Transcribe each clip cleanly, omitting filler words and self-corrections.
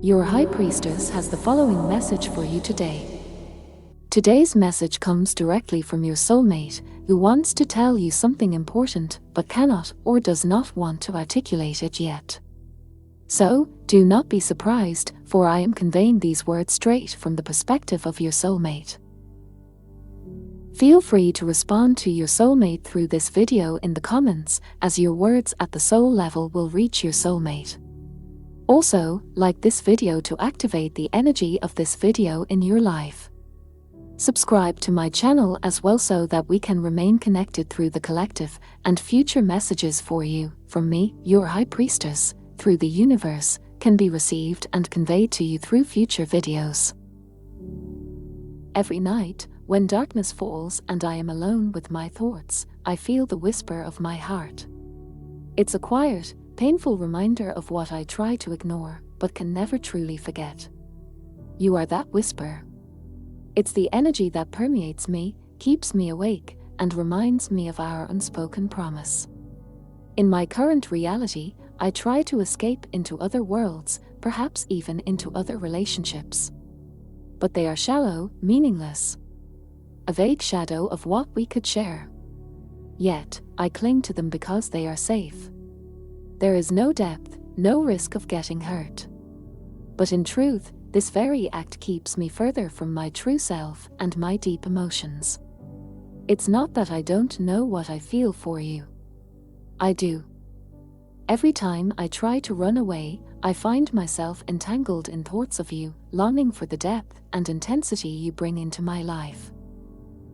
Your High Priestess has the following message for you today. Today's message comes directly from your soulmate, who wants to tell you something important but cannot or does not want to articulate it yet. So, do not be surprised, for I am conveying these words straight from the perspective of your soulmate. Feel free to respond to your soulmate through this video in the comments, as your words at the soul level will reach your soulmate. Also, like this video to activate the energy of this video in your life. Subscribe to my channel as well so that we can remain connected through the collective, and future messages for you, from me, your High Priestess, through the universe, can be received and conveyed to you through future videos. Every night, when darkness falls and I am alone with my thoughts, I feel the whisper of my heart. It's a quiet, painful reminder of what I try to ignore, but can never truly forget. You are that whisper. It's the energy that permeates me, keeps me awake, and reminds me of our unspoken promise. In my current reality, I try to escape into other worlds, perhaps even into other relationships. But they are shallow, meaningless. A vague shadow of what we could share. Yet, I cling to them because they are safe. There is no depth, no risk of getting hurt. But in truth, this very act keeps me further from my true self and my deep emotions. It's not that I don't know what I feel for you. I do. Every time I try to run away, I find myself entangled in thoughts of you, longing for the depth and intensity you bring into my life.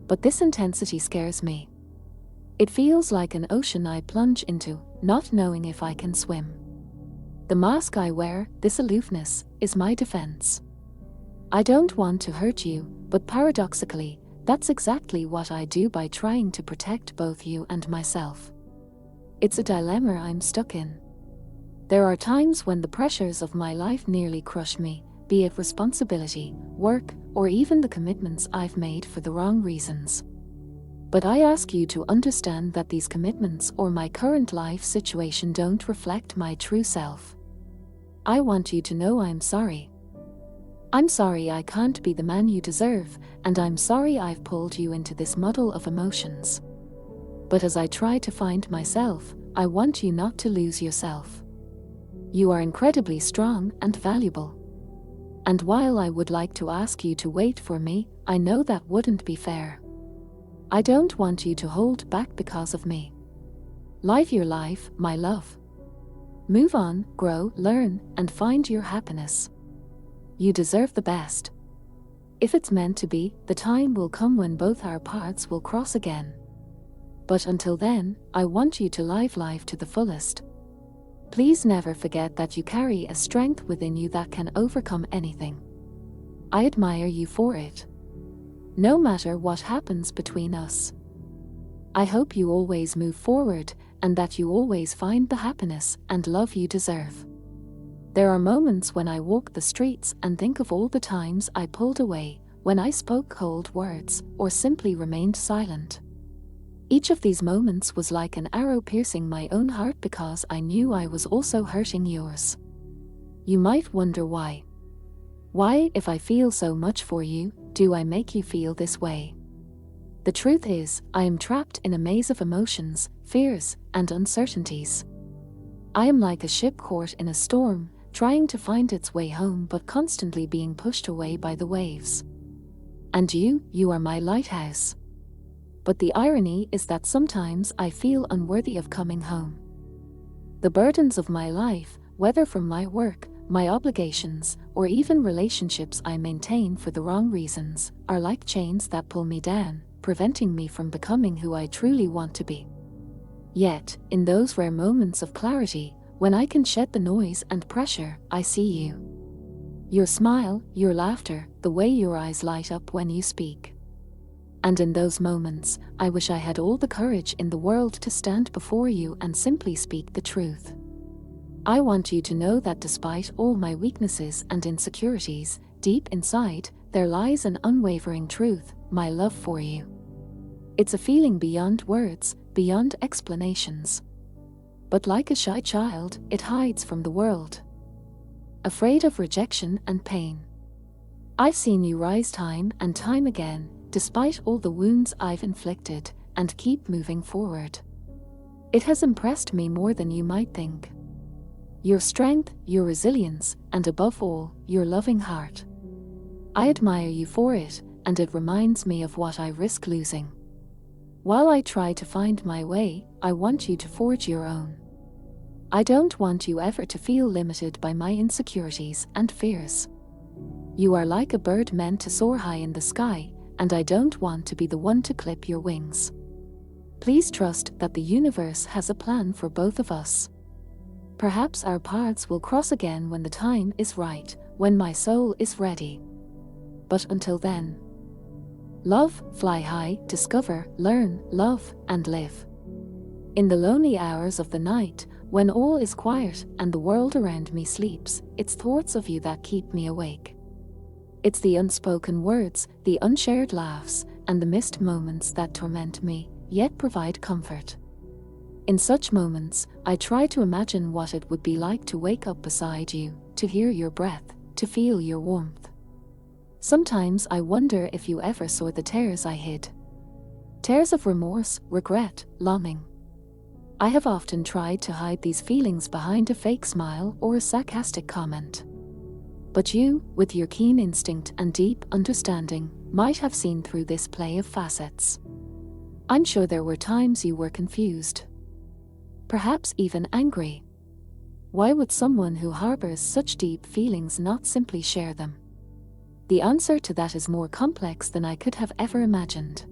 But this intensity scares me. It feels like an ocean I plunge into, not knowing if I can swim. The mask I wear, this aloofness, is my defense. I don't want to hurt you, but paradoxically, that's exactly what I do by trying to protect both you and myself. It's a dilemma I'm stuck in. There are times when the pressures of my life nearly crush me, be it responsibility, work, or even the commitments I've made for the wrong reasons. But I ask you to understand that these commitments or my current life situation don't reflect my true self. I want you to know I'm sorry. I'm sorry I can't be the man you deserve, and I'm sorry I've pulled you into this muddle of emotions. But as I try to find myself, I want you not to lose yourself. You are incredibly strong and valuable. And while I would like to ask you to wait for me, I know that wouldn't be fair. I don't want you to hold back because of me. Live your life, my love. Move on, grow, learn, and find your happiness. You deserve the best. If it's meant to be, the time will come when both our paths will cross again. But until then, I want you to live life to the fullest. Please never forget that you carry a strength within you that can overcome anything. I admire you for it. No matter what happens between us. I hope you always move forward, and that you always find the happiness and love you deserve. There are moments when I walk the streets and think of all the times I pulled away, when I spoke cold words, or simply remained silent. Each of these moments was like an arrow piercing my own heart because I knew I was also hurting yours. You might wonder why. Why, if I feel so much for you, do I make you feel this way? The truth is, I am trapped in a maze of emotions, fears, and uncertainties. I am like a ship caught in a storm, trying to find its way home but constantly being pushed away by the waves. And you are my lighthouse. But the irony is that sometimes I feel unworthy of coming home. The burdens of my life, whether from my work, my obligations, or even relationships I maintain for the wrong reasons, are like chains that pull me down, preventing me from becoming who I truly want to be. Yet, in those rare moments of clarity, when I can shed the noise and pressure, I see you. Your smile, your laughter, the way your eyes light up when you speak. And in those moments, I wish I had all the courage in the world to stand before you and simply speak the truth. I want you to know that despite all my weaknesses and insecurities, deep inside, there lies an unwavering truth, my love for you. It's a feeling beyond words, beyond explanations. But like a shy child, it hides from the world. afraid of rejection and pain. I've seen you rise time and time again, despite all the wounds I've inflicted, and keep moving forward. It has impressed me more than you might think. Your strength, your resilience, and above all, your loving heart. I admire you for it, and it reminds me of what I risk losing. While I try to find my way, I want you to forge your own. I don't want you ever to feel limited by my insecurities and fears. You are like a bird meant to soar high in the sky, and I don't want to be the one to clip your wings. Please trust that the universe has a plan for both of us. Perhaps our paths will cross again when the time is right, when my soul is ready. But until then, love, fly high, discover, learn, love, and live. In the lonely hours of the night, when all is quiet and the world around me sleeps, it's thoughts of you that keep me awake. It's the unspoken words, the unshared laughs, and the missed moments that torment me, yet provide comfort. In such moments, I try to imagine what it would be like to wake up beside you, to hear your breath, to feel your warmth. Sometimes I wonder if you ever saw the tears I hid. Tears of remorse, regret, longing. I have often tried to hide these feelings behind a fake smile or a sarcastic comment. But you, with your keen instinct and deep understanding, might have seen through this play of facets. I'm sure there were times you were confused. Perhaps even angry. Why would someone who harbors such deep feelings not simply share them? The answer to that is more complex than I could have ever imagined.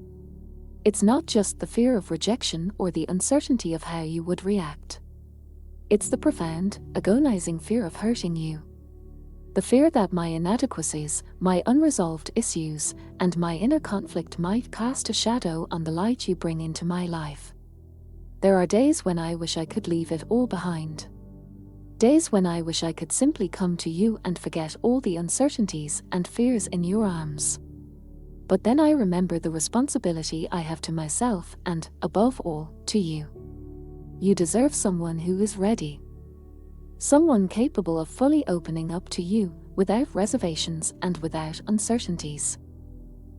It's not just the fear of rejection or the uncertainty of how you would react. It's the profound, agonizing fear of hurting you. The fear that my inadequacies, my unresolved issues, and my inner conflict might cast a shadow on the light you bring into my life. There are days when I wish I could leave it all behind. Days when I wish I could simply come to you and forget all the uncertainties and fears in your arms. But then I remember the responsibility I have to myself and, above all, to you. You deserve someone who is ready. Someone capable of fully opening up to you, without reservations and without uncertainties.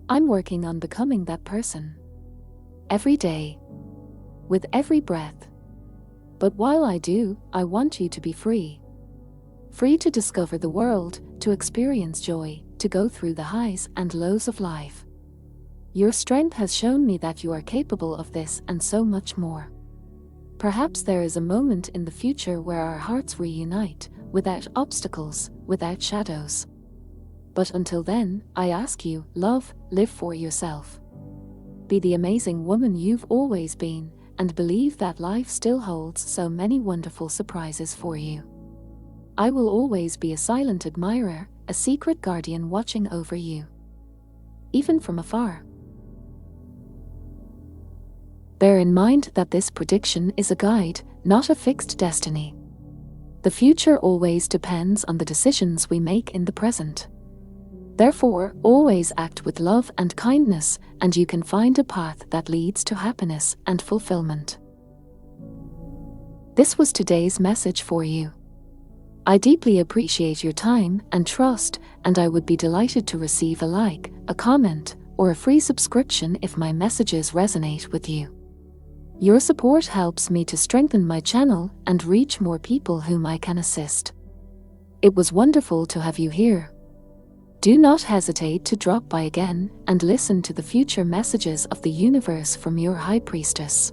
I'm working on becoming that person. Every day. With every breath. But while I do, I want you to be free. Free to discover the world, to experience joy, to go through the highs and lows of life. Your strength has shown me that you are capable of this and so much more. Perhaps there is a moment in the future where our hearts reunite, without obstacles, without shadows. But until then, I ask you, love, live for yourself. Be the amazing woman you've always been, and believe that life still holds so many wonderful surprises for you. I will always be a silent admirer, a secret guardian watching over you. Even from afar. Bear in mind that this prediction is a guide, not a fixed destiny. The future always depends on the decisions we make in the present. Therefore, always act with love and kindness, and you can find a path that leads to happiness and fulfillment. This was today's message for you. I deeply appreciate your time and trust, and I would be delighted to receive a like, a comment, or a free subscription if my messages resonate with you. Your support helps me to strengthen my channel and reach more people whom I can assist. It was wonderful to have you here. Do not hesitate to drop by again and listen to the future messages of the universe from your High Priestess.